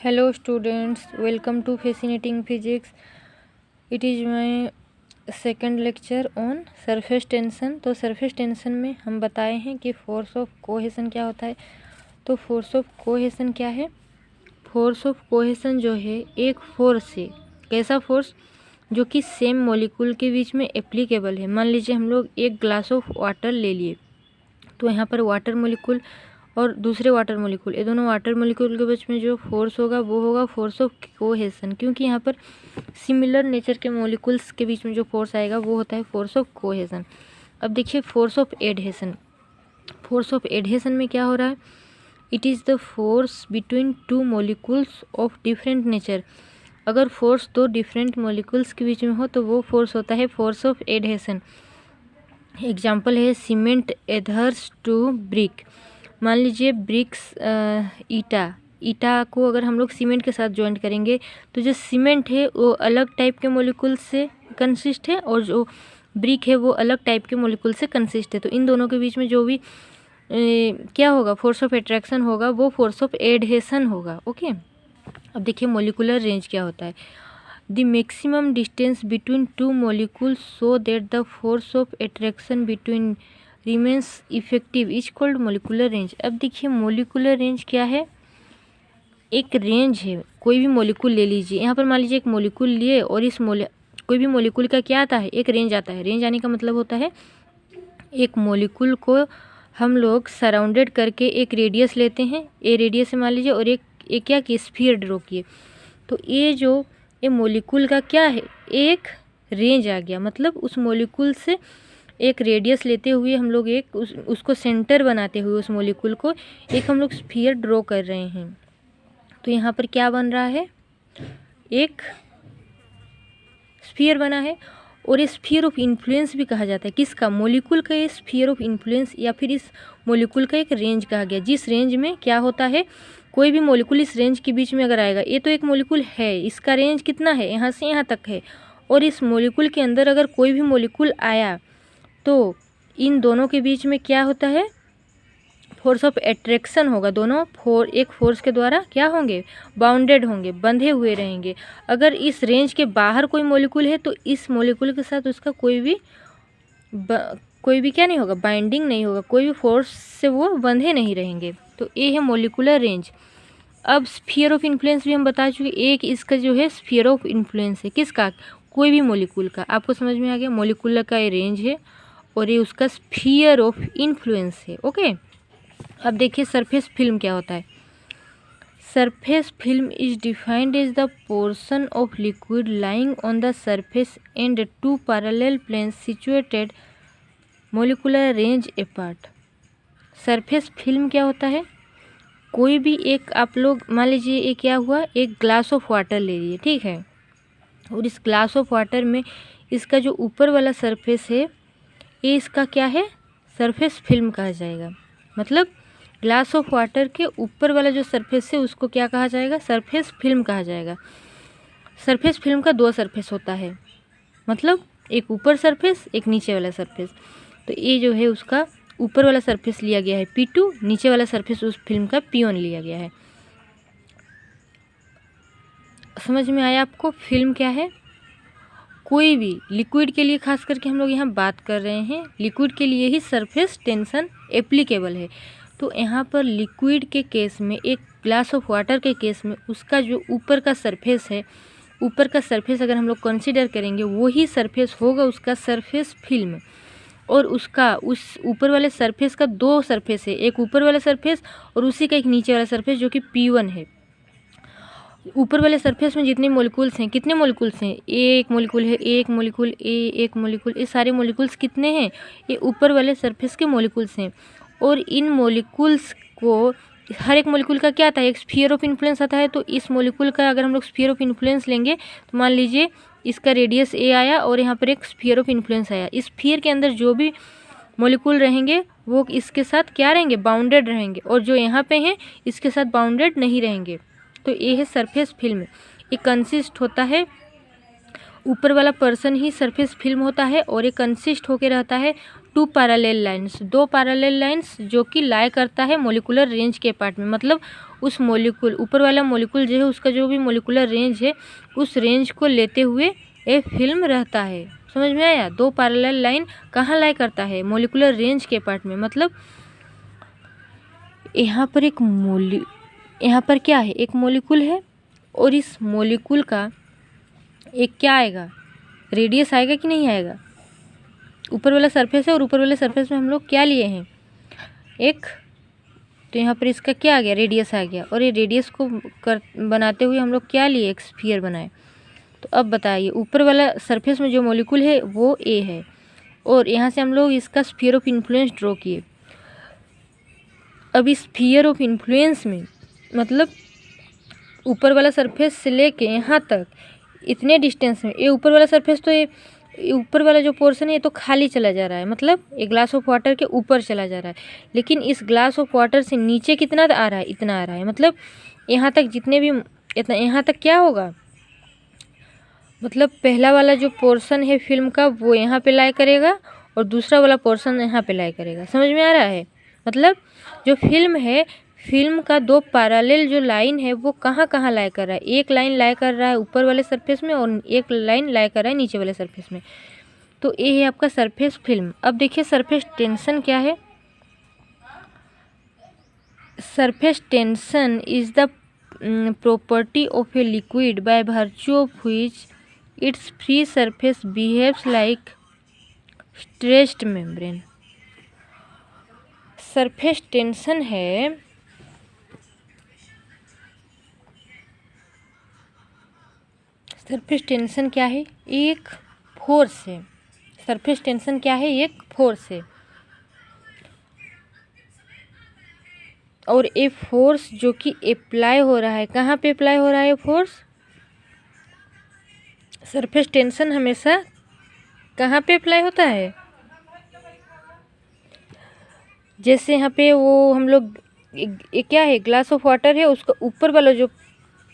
Hello students, welcome to Fascinating Physics. It is my second lecture on surface tension. तो surface tension में हम बताए हैं कि फोर्स ऑफ कोहेसन क्या होता है। तो फोर्स ऑफ कोहेसन क्या है? फोर्स ऑफ कोहेसन जो है एक फोर्स है। कैसा फोर्स? जो कि सेम मॉलिक्यूल के बीच में एप्लीकेबल है। मान लीजिए हम लोग एक ग्लास ऑफ वाटर ले लिए, तो यहाँ पर वाटर मॉलिक्यूल और दूसरे वाटर मॉलिक्यूल, ये दोनों वाटर मॉलिक्यूल के बीच में जो फोर्स होगा वो होगा फोर्स ऑफ कोहेसन, क्योंकि यहाँ पर सिमिलर नेचर के मॉलिक्यूल्स के बीच में जो फोर्स आएगा वो होता है फोर्स ऑफ कोहेसन। अब देखिए force of adhesion. Force of adhesion में क्या हो रहा है? It is the force between two molecules of different nature. अगर फोर्स दो डिफरेंट मॉलिक्यूल्स के बीच में हो तो वो फोर्स होता है फोर्स ऑफ एडहेसन। एग्जाम्पल है सीमेंट एडहर्स टू ब्रिक। मान लीजिए ब्रिक्स ईटा को अगर हम लोग सीमेंट के साथ ज्वाइंट करेंगे तो जो सीमेंट है वो अलग टाइप के मॉलिक्यूल से कंसिस्ट है और जो ब्रिक है वो अलग टाइप के मॉलिक्यूल से कंसिस्ट है। तो इन दोनों के बीच में जो भी क्या होगा, फोर्स ऑफ अट्रैक्शन होगा, वो फोर्स ऑफ एडहेसन होगा। ओके, अब देखिए मॉलिक्यूलर रेंज क्या होता है। The maximum distance between two molecules so that the force of attraction between remains effective is called molecular range. अब देखिए मॉलिक्यूलर रेंज क्या है? एक रेंज है। कोई भी मॉलिक्यूल ले लीजिए, यहाँ पर मान लीजिए एक मॉलिक्यूल लिए और इस कोई भी मॉलिक्यूल का क्या आता है? एक रेंज आता है। रेंज आने का मतलब होता है एक मॉलिक्यूल को हम लोग सराउंडेड करके एक रेडियस लेते हैं, ए रेडियस से मान लीजिए, और एक क्या कि स्फीयर ड्रॉ किए, तो ये मॉलिक्यूल का क्या है? एक रेंज आ गया। मतलब उस मॉलिक्यूल से एक रेडियस लेते हुए हम लोग एक उसको सेंटर बनाते हुए उस मॉलिक्यूल को एक हम लोग स्फीयर ड्रॉ कर रहे हैं। तो यहाँ पर क्या बन रहा है? एक स्फीयर बना है। और ये स्फीयर ऑफ इन्फ्लुएंस भी कहा जाता है। किसका? मॉलिक्यूल का ये स्फीयर ऑफ इन्फ्लुएंस, या फिर इस मॉलिक्यूल का एक रेंज कहा गया, जिस रेंज में क्या होता है, कोई भी मॉलिक्यूल इस रेंज के बीच में अगर आएगा, ये तो एक मॉलिक्यूल है, इसका रेंज कितना है? यहाँ से यहाँ तक है, और इस मॉलिक्यूल के अंदर अगर कोई भी मॉलिक्यूल आया तो इन दोनों के बीच में क्या होता है? फोर्स ऑफ अट्रैक्शन होगा। दोनों एक फोर्स के द्वारा क्या होंगे? बाउंडेड होंगे, बंधे हुए रहेंगे। अगर इस रेंज के बाहर कोई मॉलिक्यूल है तो इस मॉलिक्यूल के साथ उसका कोई भी क्या नहीं होगा? बाइंडिंग नहीं होगा, कोई भी फोर्स से वो बंधे नहीं रहेंगे। तो ये है मॉलिक्यूलर रेंज। अब स्फीयर ऑफ इन्फ्लुएंस भी हम बता चुके। एक इसका जो है स्फीयर ऑफ इन्फ्लुएंस है, किसका? कोई भी मॉलिक्यूल का। आपको समझ में आ गया? मॉलिक्यूलर का ये रेंज है और ये उसका स्फीयर ऑफ इन्फ्लुएंस है। ओके, अब देखिए सरफेस फिल्म क्या होता है। Surface film is defined as the portion of liquid lying on the surface and two parallel planes situated molecular range apart. Surface film क्या होता है? कोई भी एक, आप लोग मान लीजिए ये क्या हुआ, एक ग्लास ऑफ वाटर ले लिए, ठीक है, और इस ग्लास ऑफ वाटर में इसका जो ऊपर वाला सरफेस है ये इसका क्या है? सरफेस फिल्म कहा जाएगा। मतलब ग्लास ऑफ वाटर के ऊपर वाला जो सरफेस है उसको क्या कहा जाएगा? सरफेस फिल्म कहा जाएगा। सरफेस फिल्म का दो सरफेस होता है, मतलब एक ऊपर सरफेस, एक नीचे वाला सरफेस। तो ये जो है उसका ऊपर वाला सरफेस लिया गया है P2, नीचे वाला सरफेस उस फिल्म का P1 लिया गया है। समझ में आया आपको? फिल्म क्या है? कोई भी लिक्विड के लिए, खास करके हम लोग यहाँ बात कर रहे हैं लिक्विड के लिए ही सरफेस टेंशन एप्लीकेबल है। तो यहाँ पर लिक्विड के केस में, एक ग्लास ऑफ वाटर के केस में, उसका जो ऊपर का सरफेस है, ऊपर का सरफेस अगर हम लोग कंसीडर करेंगे वही सरफेस होगा उसका सरफेस फिल्म। और उसका उस ऊपर वाले सरफेस का दो सरफेस है, एक ऊपर वाला सरफेस और उसी का एक नीचे वाला सरफेस जो कि P1 है। ऊपर वाले सरफेस में जितने मॉलिक्यूल्स हैं, कितने मॉलिक्यूल्स हैं? एक मॉलिक्यूल है, एक मॉलिक्यूल, एक मॉलिक्यूल, ये सारे मॉलिक्यूल्स कितने हैं? ये ऊपर वाले सरफेस के मॉलिक्यूल्स हैं। और इन मॉलिक्यूल्स को, हर एक मॉलिक्यूल का क्या आता है? एक स्फीयर ऑफ इन्फ्लुएंस आता है। तो इस मॉलिक्यूल का अगर हम लोग स्फीयर ऑफ इन्फ्लुएंस लेंगे तो मान लीजिए इसका रेडियस A आया और यहाँ पर एक स्फीयर ऑफ इन्फ्लुएंस आया। इस स्फीयर के अंदर जो भी मॉलिक्यूल रहेंगे वो इसके साथ क्या रहेंगे? बाउंडेड रहेंगे, और जो यहाँ पे हैं इसके साथ बाउंडेड नहीं रहेंगे। तो ये है सरफेस फिल्म। ये कंसिस्ट होता है, ऊपर वाला पर्सन ही सरफेस फिल्म होता है, और ये कंसिस्ट होके रहता है टू पैरेलल लाइंस, दो पैरेलल लाइंस जो कि लाई करता है मॉलिक्यूलर रेंज के पार्ट में। मतलब उस मॉलिक्यूल ऊपर वाला मॉलिक्यूल जो है उसका जो भी मॉलिक्यूलर रेंज है उस रेंज को लेते हुए ये फिल्म रहता है। समझ में आया? दो पैरेलल लाइन कहाँ लाई करता है? मॉलिक्यूलर रेंज के पार्ट में। मतलब यहाँ पर यहाँ पर क्या है? एक मॉलिक्यूल है और इस मॉलिक्यूल का एक क्या आएगा? रेडियस आएगा कि नहीं आएगा? ऊपर वाला सरफेस है और ऊपर वाले सरफेस में हम लोग क्या लिए हैं? एक, तो यहाँ पर इसका क्या आ गया? रेडियस आ गया। और ये रेडियस को बनाते हुए हम लोग क्या लिए? एक स्फीयर बनाए। तो अब बताइए, ऊपर वाला सरफेस में जो मॉलिक्यूल है वो ए है और यहाँ से हम लोग इसका स्फीयर ऑफ इन्फ्लुएंस ड्रॉ किए। अब इस स्फीयर ऑफ इन्फ्लुएंस में मतलब ऊपर वाला सरफेस से लेके यहाँ तक इतने डिस्टेंस में, ये ऊपर वाला सरफेस तो ये ऊपर वाला जो पोर्शन है ये तो खाली चला जा रहा है, मतलब एक ग्लास ऑफ वाटर के ऊपर चला जा रहा है। लेकिन इस ग्लास ऑफ वाटर से नीचे कितना आ रहा है? इतना आ रहा है। मतलब यहाँ तक जितने भी इतना यहाँ तक क्या होगा? मतलब पहला वाला जो पोर्शन है फिल्म का वो यहाँ पे लाई करेगा और दूसरा वाला पोर्शन यहाँ पे लाई करेगा। समझ में आ रहा है? मतलब जो फिल्म है, फिल्म का दो पैरेलल जो लाइन है वो कहाँ कहाँ लाई कर रहा है? एक लाइन लाई कर रहा है ऊपर वाले सरफेस में और एक लाइन लाई कर रहा है नीचे वाले सरफेस में। तो ये है आपका सरफेस फिल्म। अब देखिए सरफेस टेंशन क्या है? Surface tension is the property of a liquid by virtue of which its free surface behaves like stressed membrane। Surface tension है सरफेस टेंशन क्या है? एक फोर्स है। सरफेस टेंशन क्या है? एक फोर्स है। और ये फोर्स जो कि अप्लाई हो रहा है, कहाँ पे अप्लाई हो रहा है फोर्स? सरफेस टेंशन हमेशा कहाँ पे अप्लाई होता है? जैसे यहाँ पे वो हम लोग क्या है? ग्लास ऑफ वाटर है, उसका ऊपर वाला जो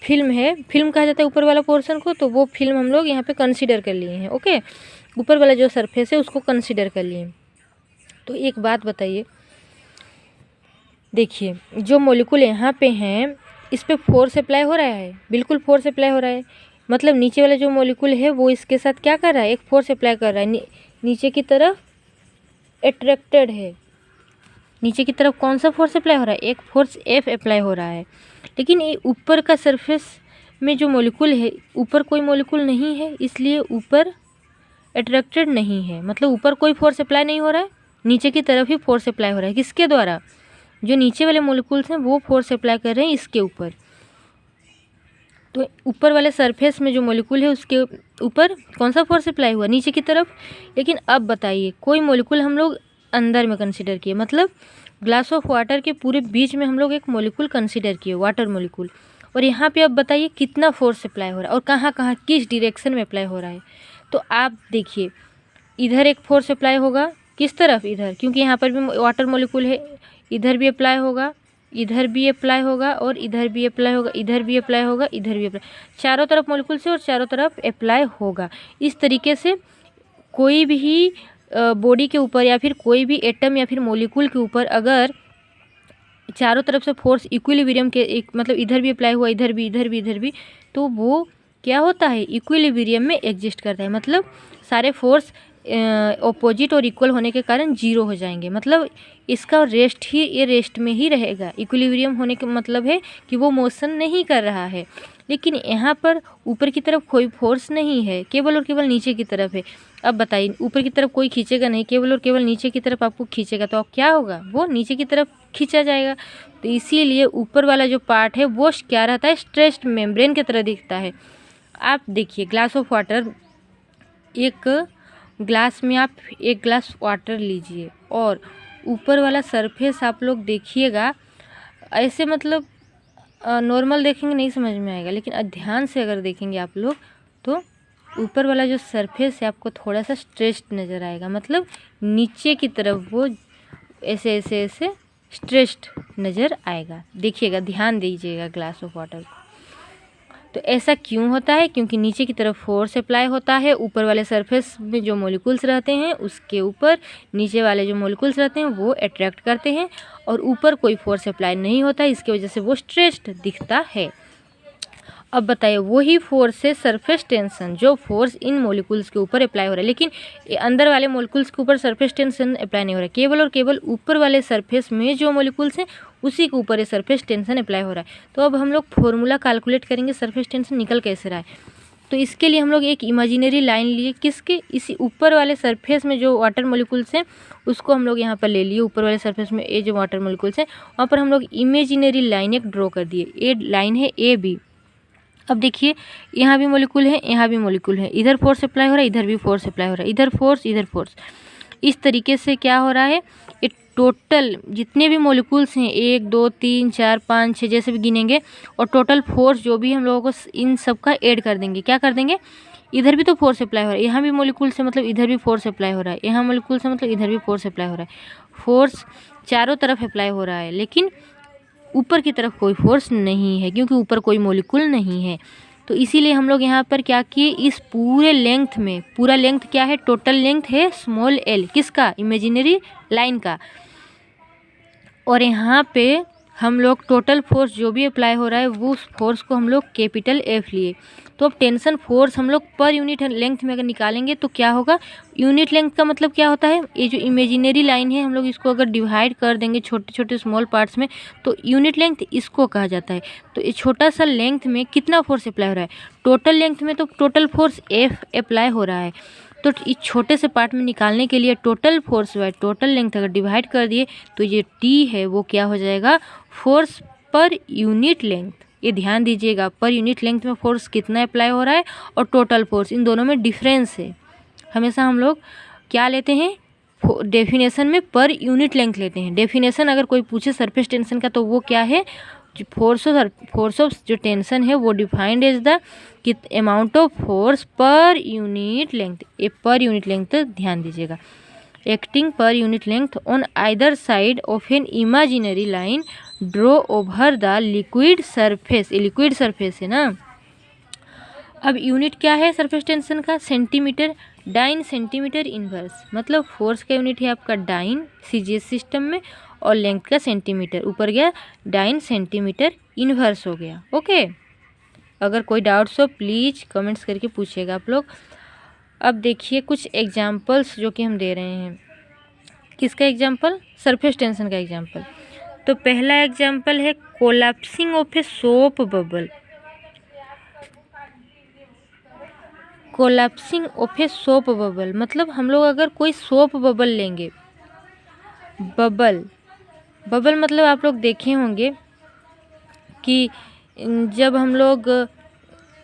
फिल्म है, फिल्म कहा जाता है ऊपर वाला पोर्शन को, तो वो फिल्म हम लोग यहाँ पे कंसीडर कर लिए हैं। ओके, ऊपर वाला जो सरफेस है उसको कंसीडर कर लिए। तो एक बात बताइए, देखिए जो मॉलिक्यूल यहाँ पे हैं इस पे फोर्स अप्लाई हो रहा है? बिल्कुल फोर्स अप्लाई हो रहा है। मतलब नीचे वाला जो मॉलिक्यूल है वो इसके साथ क्या कर रहा है? एक फोर्स अप्लाई कर रहा है, नीचे की तरफ अट्रैक्टेड है। नीचे की तरफ कौन सा फोर्स अप्लाई हो रहा है? एक फोर्स एफ अप्लाई हो रहा है। लेकिन ये ऊपर का सरफेस में जो मॉलिक्यूल है, ऊपर कोई मॉलिक्यूल नहीं है, इसलिए ऊपर अट्रैक्टेड नहीं है। मतलब ऊपर कोई फोर्स अप्लाई नहीं हो रहा है, नीचे की तरफ ही फोर्स अप्लाई हो रहा है। किसके द्वारा? जो नीचे वाले मॉलिक्यूल्स हैं वो फोर्स अप्लाई कर रहे हैं इसके ऊपर। तो ऊपर वाले सरफेस में जो मॉलिक्यूल है उसके ऊपर कौन सा फोर्स अप्लाई हुआ? नीचे की तरफ। लेकिन अब बताइए, कोई मॉलिक्यूल हम लोग अंदर में कंसीडर किए, मतलब ग्लास ऑफ वाटर के पूरे बीच में हम लोग एक मॉलिक्यूल कंसीडर किए, वाटर मॉलिक्यूल। और यहाँ पे अब बताइए कितना फोर्स अप्लाई हो रहा है और कहाँ कहाँ किस डायरेक्शन में अप्लाई हो रहा है। तो आप देखिए, इधर एक फोर्स अप्लाई होगा, किस तरफ? इधर, क्योंकि यहाँ पर भी वाटर मॉलिक्यूल है। इधर भी अप्लाई होगा, इधर भी अप्लाई होगा और इधर भी अप्लाई होगा, इधर भी अप्लाई होगा, इधर भी अप्लाई, चारों तरफ मॉलिक्यूल से और चारों तरफ अप्लाई होगा। इस तरीके से कोई भी बॉडी के ऊपर या फिर कोई भी एटम या फिर मॉलिक्यूल के ऊपर अगर चारों तरफ से फोर्स इक्विलिब्रियम के एक मतलब इधर भी अप्लाई हुआ, इधर भी, इधर भी, इधर भी, तो वो क्या होता है? इक्विलिब्रियम में एग्जिस्ट करता है। मतलब सारे फोर्स ऑपोजिट और इक्वल होने के कारण जीरो हो जाएंगे। मतलब इसका रेस्ट ही, ये रेस्ट में ही रहेगा। इक्विलिब्रियम होने का मतलब है कि वो मोशन नहीं कर रहा है। लेकिन यहाँ पर ऊपर की तरफ कोई फोर्स नहीं है, केवल और केवल नीचे की तरफ है। अब बताइए, ऊपर की तरफ कोई खींचेगा नहीं, केवल और केवल नीचे की तरफ आपको खींचेगा, तो अब क्या होगा? वो नीचे की तरफ खींचा जाएगा। तो इसीलिए ऊपर वाला जो पार्ट है वो क्या रहता है? स्ट्रेस्ड मेम्ब्रेन की तरह दिखता है। आप देखिए, ग्लास ऑफ वाटर, एक ग्लास में आप एक ग्लास वाटर लीजिए और ऊपर वाला सरफेस आप लोग देखिएगा, ऐसे मतलब नॉर्मल देखेंगे नहीं समझ में आएगा, लेकिन ध्यान से अगर देखेंगे आप लोग तो ऊपर वाला जो सरफेस है आपको थोड़ा सा स्ट्रेच्ड नज़र आएगा। मतलब नीचे की तरफ वो ऐसे ऐसे ऐसे स्ट्रेच्ड नज़र आएगा। देखिएगा, ध्यान दीजिएगा ग्लास ऑफ वाटर को। तो ऐसा क्यों होता है? क्योंकि नीचे की तरफ फोर्स अप्लाई होता है, ऊपर वाले सरफेस में जो मॉलिक्यूल्स रहते हैं उसके ऊपर नीचे वाले जो मॉलिक्यूल्स रहते हैं वो अट्रैक्ट करते हैं, और ऊपर कोई फोर्स अप्लाई नहीं होता है, इसकी वजह से वो स्ट्रेच्ड दिखता है। अब बताइए, वही फोर्स है सरफेस टेंशन, जो फोर्स इन मॉलिक्यूल्स के ऊपर अप्लाई हो रहा है, लेकिन अंदर वाले मॉलिक्यूल्स के ऊपर सरफेस टेंशन अप्लाई नहीं हो रहा है, केवल और केवल ऊपर वाले सरफेस में जो मॉलिक्यूल्स हैं उसी के ऊपर ये सरफेस टेंशन अप्लाई हो रहा है। तो अब हम लोग फॉर्मूला कैलकुलेट करेंगे सरफेस टेंशन निकल कैसे रहा है। तो इसके लिए हम लोग एक इमेजिनरी लाइन लिए, किसके? इसी ऊपर वाले सरफेस में जो वाटर मॉलिक्यूल्स हैं उसको हम लोग यहाँ पर ले लिए, ऊपर वाले सरफेस में ये जो वाटर मॉलिक्यूल्स हैं वहाँ पर हम लोग इमेजिनरी लाइन एक ड्रॉ कर दिए। ये लाइन है ए बी। अब देखिए, यहाँ भी मॉलिक्यूल है, यहाँ भी मॉलिक्यूल है, इधर फोर्स अप्लाई हो रहा है, इधर भी फोर्स अप्लाई हो रहा है, इधर फोर्स इधर फोर्स। इस तरीके से क्या हो रहा है, ये टोटल जितने भी मॉलिक्यूल्स हैं 1 2 3 4 5 6 जैसे भी गिनेंगे, और टोटल फोर्स जो भी हम लोगों को इन सब का ऐड कर देंगे। क्या कर देंगे? इधर भी तो फोर्स अप्लाई हो रहा है, यहाँ भी मॉलिक्यूल से मतलब इधर भी फोर्स अप्लाई हो रहा है, यहाँ मॉलिक्यूल से मतलब इधर भी फोर्स अप्लाई हो रहा है। फोर्स चारों तरफ अप्लाई हो रहा है, लेकिन ऊपर की तरफ कोई फोर्स नहीं है क्योंकि ऊपर कोई मॉलिक्यूल नहीं है। तो इसीलिए हम लोग यहाँ पर क्या किए, इस पूरे लेंथ में, पूरा लेंथ क्या है, टोटल लेंथ है स्मॉल एल, किसका? इमेजिनरी लाइन का। और यहाँ पे हम लोग टोटल फोर्स जो भी अप्लाई हो रहा है वो उस फोर्स को हम लोग कैपिटल एफ लिए। तो अब टेंशन फोर्स हम लोग पर यूनिट लेंथ में अगर निकालेंगे तो क्या होगा, यूनिट लेंथ का मतलब क्या होता है, ये जो इमेजिनरी लाइन है हम लोग इसको अगर डिवाइड कर देंगे छोटे छोटे स्मॉल पार्ट्स में तो यूनिट लेंथ इसको कहा जाता है। तो ये छोटा सा लेंथ में कितना फोर्स अप्लाई हो रहा है, टोटल लेंथ में तो टोटल फोर्स एफ अप्लाई हो रहा है। तो इस छोटे से पार्ट में निकालने के लिए total force by total length अगर डिवाइड कर दिए तो ये टी है वो क्या हो जाएगा, फोर्स पर यूनिट लेंथ। ये ध्यान दीजिएगा, पर यूनिट लेंथ में फोर्स कितना अप्लाई हो रहा है और टोटल फोर्स, इन दोनों में डिफरेंस है। हमेशा हम लोग क्या लेते हैं, डेफिनेशन में पर यूनिट लेंथ लेते हैं। डेफिनेशन अगर कोई पूछे सरफेस टेंशन का तो वो क्या है, फोर्स ऑफ जो टेंशन है वो defined as the amount of force per unit length. ये पर यूनिट लेंथ ध्यान दीजिएगा, acting per unit length on either side of an imaginary line draw over the liquid surface. ये liquid surface है ना। अब unit क्या है surface tension का, सेंटीमीटर, डाइन सेंटीमीटर इनवर्स, मतलब फोर्स का यूनिट है आपका डाइन सीजीएस सिस्टम में, और लेंथ का सेंटीमीटर, ऊपर गया डाइन सेंटीमीटर इनवर्स हो गया। ओके, अगर कोई डाउट्स हो प्लीज़ कमेंट्स करके पूछिएगा आप लोग। अब देखिए कुछ एग्जाम्पल्स जो कि हम दे रहे हैं, किसका एग्जाम्पल, सरफेस टेंशन का एग्जाम्पल। तो पहला एग्जाम्पल है collapsing of a soap bubble. Collapsing of a soap bubble मतलब हम लोग अगर कोई सोप बबल लेंगे, बबल मतलब आप लोग देखे होंगे कि जब हम लोग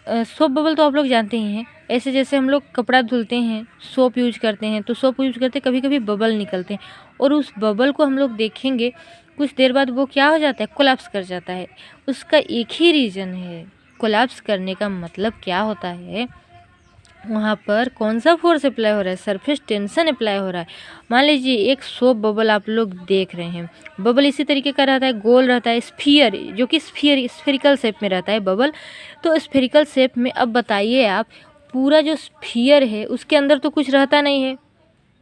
सोप बबल तो आप लोग जानते ही हैं, ऐसे जैसे हम लोग कपड़ा धुलते हैं सोप यूज करते हैं, तो सोप यूज करते कभी कभी बबल निकलते हैं, और उस बबल को हम लोग देखेंगे कुछ देर बाद वो क्या हो जाता है, कोलैप्स कर जाता है। उसका एक ही रीज़न है, कोलैप्स करने का मतलब क्या होता है, वहाँ पर कौन सा फोर्स अप्लाई हो रहा है, सरफेस टेंशन अप्लाई हो रहा है। मान लीजिए एक सोप बबल आप लोग देख रहे हैं, बबल इसी तरीके का रहता है, गोल रहता है, स्फीयर, जो कि स्फेरिकल शेप में रहता है बबल। तो स्फेरिकल शेप में अब बताइए आप, पूरा जो स्फीयर है उसके अंदर तो कुछ रहता नहीं है,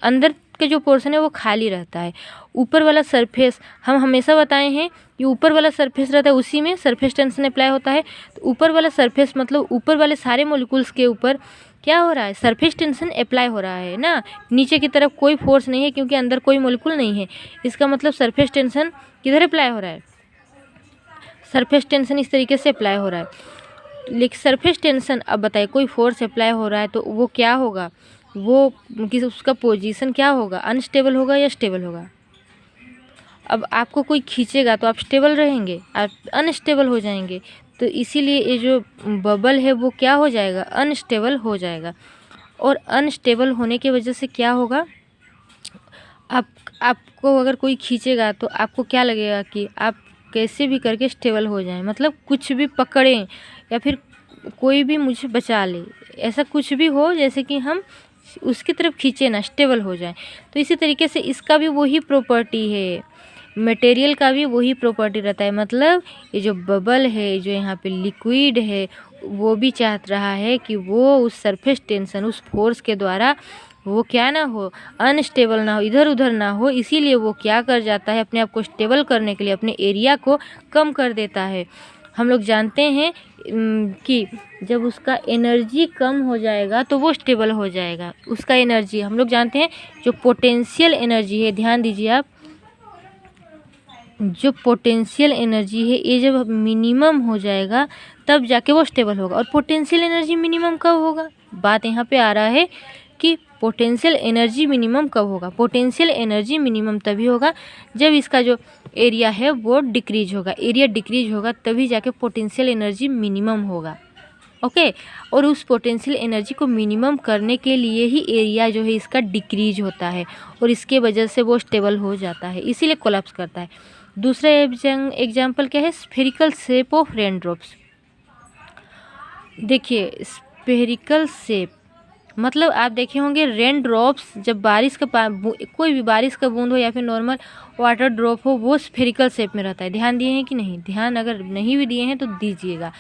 अंदर के जो पोर्शन है वो खाली रहता है। ऊपर वाला सरफेस हम हमेशा बताए हैं कि ऊपर वाला सरफेस रहता है उसी में सरफेस टेंशन अप्लाई होता है। तो ऊपर वाला सरफेस मतलब ऊपर वाले सारे मॉलिक्यूल्स के ऊपर क्या हो रहा है, सरफेस टेंशन अप्लाई हो रहा है ना। नीचे की तरफ कोई फोर्स नहीं है क्योंकि अंदर कोई मॉलिक्यूल नहीं है, इसका मतलब सरफेस टेंशन किधर अप्लाई हो रहा है, सरफेस टेंशन इस तरीके से अप्लाई हो रहा है। लेकिन सरफेस टेंशन, अब बताइए कोई फोर्स अप्लाई हो रहा है तो वो क्या होगा, वो किस उसका पोजीशन क्या होगा, अनस्टेबल होगा या स्टेबल होगा। अब आपको कोई खींचेगा तो आप स्टेबल रहेंगे, आप अनस्टेबल हो जाएंगे। तो इसीलिए ये जो बबल है वो क्या हो जाएगा, अनस्टेबल हो जाएगा। और अनस्टेबल होने की वजह से क्या होगा, आपको अगर कोई खींचेगा तो आपको क्या लगेगा कि आप कैसे भी करके स्टेबल हो जाएं, मतलब कुछ भी पकड़ें या फिर कोई भी मुझे बचा ले, ऐसा कुछ भी हो जैसे कि हम उसकी तरफ खींचे ना, स्टेबल हो जाए। तो इसी तरीके से इसका भी वही प्रॉपर्टी है मटेरियल का भी वही प्रॉपर्टी रहता है। मतलब ये जो बबल है, जो यहाँ पे लिक्विड है, वो भी चाह रहा है कि वो उस सरफेस टेंशन, उस फोर्स के द्वारा वो क्या ना हो, अनस्टेबल ना हो, इधर उधर ना हो। इसीलिए वो क्या कर जाता है, अपने आप को स्टेबल करने के लिए अपने एरिया को कम कर देता है। हम लोग जानते हैं कि जब उसका एनर्जी कम हो जाएगा तो वो स्टेबल हो जाएगा। उसका एनर्जी हम लोग जानते हैं, जो पोटेंशियल एनर्जी है, ध्यान दीजिए आप, जो पोटेंशियल एनर्जी है ये जब मिनिमम हो जाएगा तब जाके वो स्टेबल होगा। और पोटेंशियल एनर्जी मिनिमम कब होगा, बात यहाँ पे आ रहा है कि पोटेंशियल एनर्जी मिनिमम कब होगा। पोटेंशियल एनर्जी मिनिमम तभी होगा जब इसका जो एरिया है वो डिक्रीज होगा। एरिया डिक्रीज होगा तभी जाके पोटेंशियल एनर्जी मिनिमम होगा। ओके, और उस पोटेंशियल एनर्जी को मिनिमम करने के लिए ही एरिया जो है इसका डिक्रीज होता है और इसके वजह से वो स्टेबल हो जाता है, इसीलिए कोलैप्स करता है। दूसरा एग्जाम्पल क्या है, spherical shape of rain drops. देखिए स्फेरिकल शेप मतलब आप देखे होंगे रेन ड्रॉप्स, जब बारिश का कोई भी बारिश का बूंद हो या फिर नॉर्मल वाटर ड्रॉप हो, वो स्फेरिकल शेप में रहता है। ध्यान दिए हैं कि नहीं, ध्यान अगर नहीं भी दिए हैं तो दीजिएगा।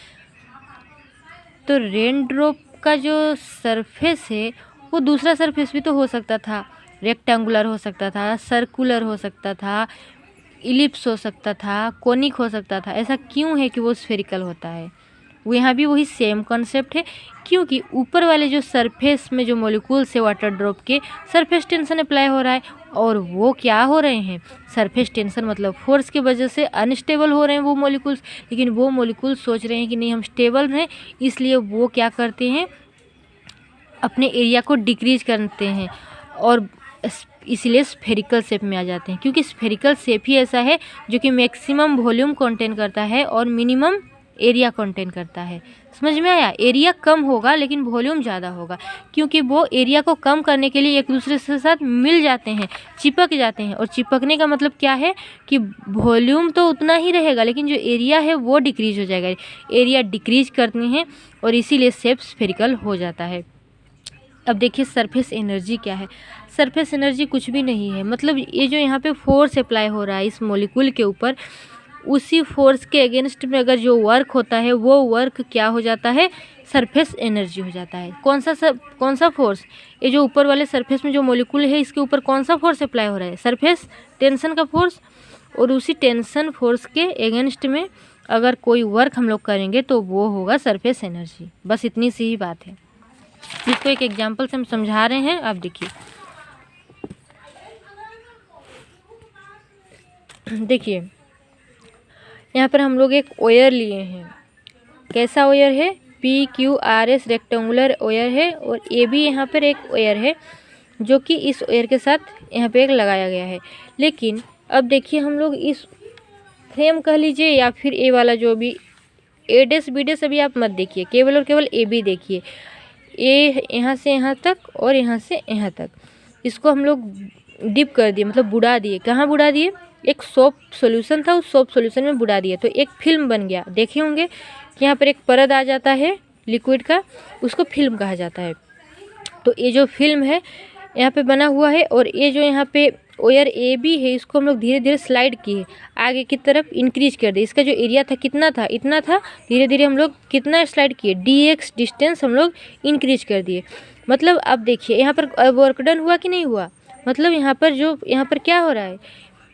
तो रेन ड्रॉप का जो सरफेस है वो दूसरा सरफेस भी तो हो सकता था, रेक्टेंगुलर हो सकता था, सर्कुलर हो सकता था, इलिप्स हो सकता था, कोनिक हो सकता था। ऐसा क्यों है कि वो स्फेरिकल होता है? वो यहाँ भी वही सेम कॉन्सेप्ट है, क्योंकि ऊपर वाले जो सरफेस में जो मॉलिक्यूल्स है वाटर ड्रॉप के, सरफेस टेंशन अप्लाई हो रहा है और वो क्या हो रहे हैं, सरफेस टेंशन मतलब फोर्स की वजह से अनस्टेबल हो रहे हैं वो मॉलिक्यूल्स। लेकिन वो मॉलिक्यूल्स सोच रहे हैं कि नहीं हम स्टेबल रहें, इसलिए वो क्या करते हैं, अपने एरिया को डिक्रीज करते हैं और इसीलिए स्फेरिकल शेप में आ जाते हैं। क्योंकि स्फेरिकल शेप ही ऐसा है जो कि मैक्सिमम वॉल्यूम कंटेन करता है और मिनिमम एरिया कंटेन करता है। समझ में आया? एरिया कम होगा लेकिन वॉल्यूम ज़्यादा होगा, क्योंकि वो एरिया को कम करने के लिए एक दूसरे के साथ मिल जाते हैं, चिपक जाते हैं। और चिपकने का मतलब क्या है कि वॉल्यूम तो उतना ही रहेगा लेकिन जो एरिया है वो डिक्रीज हो जाएगा। एरिया डिक्रीज करते हैं और इसीलिए शेप स्फेरिकल हो जाता है। अब देखिए सरफेस एनर्जी क्या है। सरफेस एनर्जी कुछ भी नहीं है, मतलब ये जो यहाँ पे फोर्स अप्लाई हो रहा है इस मॉलिक्यूल के ऊपर, उसी फोर्स के अगेंस्ट में अगर जो वर्क होता है वो वर्क क्या हो जाता है, सरफेस एनर्जी हो जाता है। कौन सा फोर्स, ये जो ऊपर वाले सरफेस में जो मॉलिक्यूल है इसके ऊपर कौन सा फोर्स अप्लाई हो रहा है, सरफेस टेंशन का फोर्स। और उसी टेंशन फोर्स के अगेंस्ट में अगर कोई वर्क हम लोग करेंगे तो वो होगा सरफेस एनर्जी। बस इतनी सी ही बात है, इसको एक एग्जाम्पल से हम समझा रहे हैं। आप देखिए, देखिए यहाँ पर हम लोग एक ओयर लिए हैं। कैसा ओयर है, PQRS रेक्टेंगुलर ओयर है और ये भी यहाँ पर एक ओयर है जो कि इस ओयर के साथ यहाँ पे एक लगाया गया है। लेकिन अब देखिए हम लोग इस फ्रेम कह लीजिए या फिर ए वाला जो भी A' B' अभी आप मत देखिए, केवल और केवल AB देखिए। ए यहाँ से यहाँ तक और यहाँ से यहाँ तक, इसको हम लोग डिप कर दिए, मतलब बुड़ा दिए। कहाँ बुड़ा दिए, एक सोप सॉल्यूशन था, उस सोप सॉल्यूशन में बुड़ा दिए तो एक फिल्म बन गया। देखे होंगे कि यहाँ पर एक परत आ जाता है लिक्विड का, उसको फिल्म कहा जाता है। तो ये जो फिल्म है यहाँ पे बना हुआ है और ये जो यहाँ पे ओयर AB है इसको हम लोग धीरे धीरे स्लाइड किए, आगे की तरफ इंक्रीज कर दिए। इसका जो एरिया था कितना था, इतना था, धीरे धीरे हम लोग कितना स्लाइड किए, dx डिस्टेंस हम लोग इंक्रीज कर दिए। मतलब अब देखिए यहाँ पर वर्क डन हुआ कि नहीं हुआ, मतलब यहाँ पर क्या हो रहा है,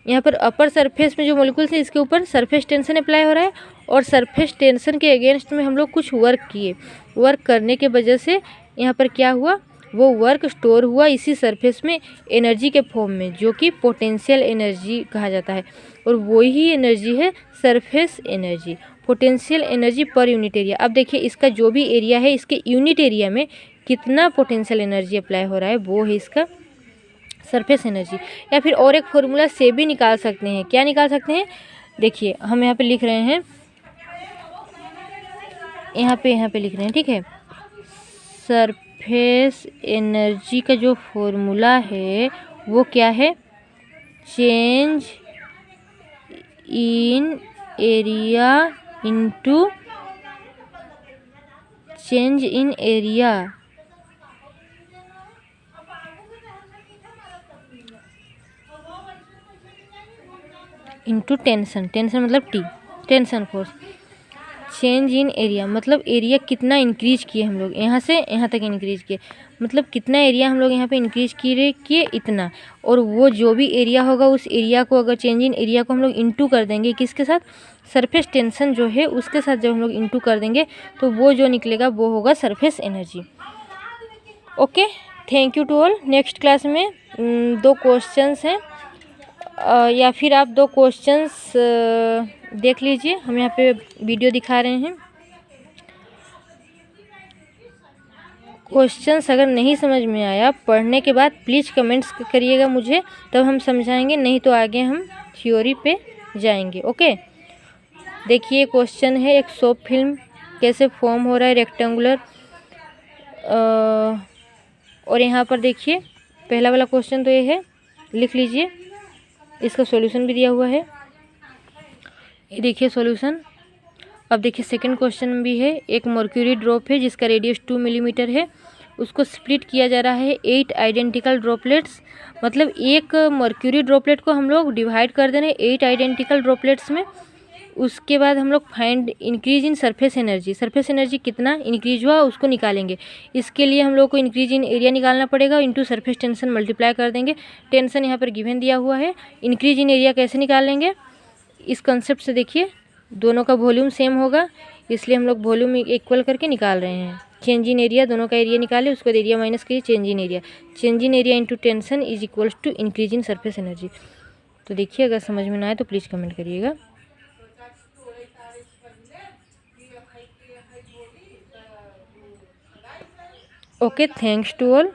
यहाँ पर अपर सरफेस में जो मॉलिक्यूल्स है इसके ऊपर सरफेस टेंशन अप्लाई हो रहा है और सरफेस टेंशन के अगेंस्ट में हम लोग कुछ वर्क किए। वर्क करने के वजह से यहाँ पर क्या हुआ, वो वर्क स्टोर हुआ इसी सरफेस में एनर्जी के फॉर्म में, जो कि पोटेंशियल एनर्जी कहा जाता है। और वही एनर्जी है surface energy, potential energy per unit area. अब देखिए इसका जो भी एरिया है इसके यूनिट एरिया में कितना पोटेंशियल एनर्जी अप्लाई हो रहा है, वो है इसका सरफेस एनर्जी। या फिर और एक फॉर्मूला से भी निकाल सकते हैं। क्या निकाल सकते हैं, देखिए हम यहाँ पे लिख रहे हैं, यहाँ पे लिख रहे हैं, ठीक है। सरफेस एनर्जी का जो फॉर्मूला है वो क्या है, change in area into change in area into tension, tension मतलब T, tension force. Change in area मतलब एरिया कितना इंक्रीज किए हम लोग, यहाँ से यहाँ तक इंक्रीज किए, मतलब कितना एरिया हम लोग यहाँ पे इंक्रीज किए इतना। और वो जो भी एरिया होगा उस एरिया को अगर चेंज इन एरिया को हम लोग इंटू कर देंगे किसके साथ, सरफेस टेंशन जो है उसके साथ जब हम लोग इंटू कर देंगे तो वो जो निकलेगा वो होगा surface energy. Okay, thank you to all. Next class में 2 क्वेश्चंस हैं, या फिर आप 2 क्वेश्चंस देख लीजिए, हम यहाँ पे वीडियो दिखा रहे हैं। क्वेश्चंस अगर नहीं समझ में आया पढ़ने के बाद प्लीज़ कमेंट्स करिएगा मुझे, तब हम समझाएंगे, नहीं तो आगे हम थ्योरी पे जाएंगे। ओके, देखिए क्वेश्चन है, एक सोप फिल्म कैसे फॉर्म हो रहा है रेक्टेंगुलर, और यहाँ पर देखिए पहला वाला क्वेश्चन तो ये है, लिख लीजिए, इसका सॉल्यूशन भी दिया हुआ है, ये देखिए सॉल्यूशन। अब देखिए सेकंड क्वेश्चन भी है, एक मर्क्यूरी ड्रॉप है जिसका रेडियस 2 मिलीमीटर है, उसको स्प्लिट किया जा रहा है 8 आइडेंटिकल ड्रॉपलेट्स, मतलब एक मर्क्यूरी ड्रॉपलेट को हम लोग डिवाइड कर दे रहे हैं 8 आइडेंटिकल ड्रॉपलेट्स में। उसके बाद हम लोग find increase in surface energy, surface energy कितना इंक्रीज हुआ उसको निकालेंगे। इसके लिए हम लोग को इंक्रीज इन एरिया निकालना पड़ेगा, इंटू सरफेस टेंशन मल्टीप्लाई कर देंगे। टेंशन यहाँ पर गिवन दिया हुआ है, इंक्रीज इन एरिया कैसे निकालेंगे, इस कंसेप्ट से देखिए दोनों का वॉल्यूम सेम होगा, इसलिए हम लोग वॉल्यूम इक्वल करके निकाल रहे हैं। चेंज इन एरिया, दोनों का एरिया निकाले, उसके बाद एरिया माइनस करिए change in area, change in area into tension is equals to increase in surface energy. तो देखिए अगर समझ में ना आए तो प्लीज़ कमेंट करिएगा। Okay, thanks to all.